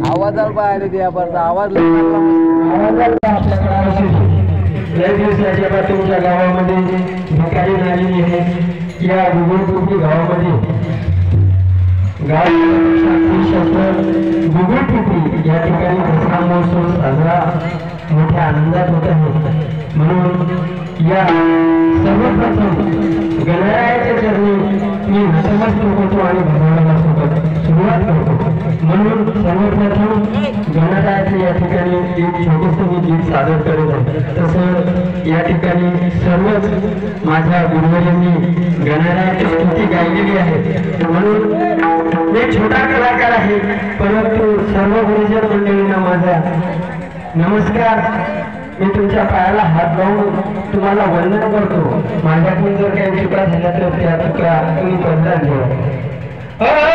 आवाजाला पाहिले ते आपण आवाज तुमच्या गावामध्ये भिकारी झालेली आहे। या गुगुळपुटी गावामध्ये गुगुळपुटी या ठिकाणी दसरा महोत्सव साजरा मोठ्या आनंदात होत आहे। म्हणून या सर्वप्रथम गणरायाच्या चरणी मी नतमस्तक होतो आणि भगवानाला सुरुवात करतो। म्हणून सर्वप्रथम गणरायाचे या ठिकाणी एक छोटेसे मी गीत सादर करत आहे। तसं या ठिकाणी सर्वच माझ्या गुरुवर्यांनी गणरायाची स्तुती गायलेली आहे। म्हणून मी छोटा कलाकार आहे, परंतु सर्व गुरुजन मंडळींना माझा नमस्कार। मी तुमच्या पायाला हात लावून तुम्हाला वंदन करतो। माझ्याकडून जर काही चुका झाल्या तर त्या चुका तुम्ही बदला घ्या।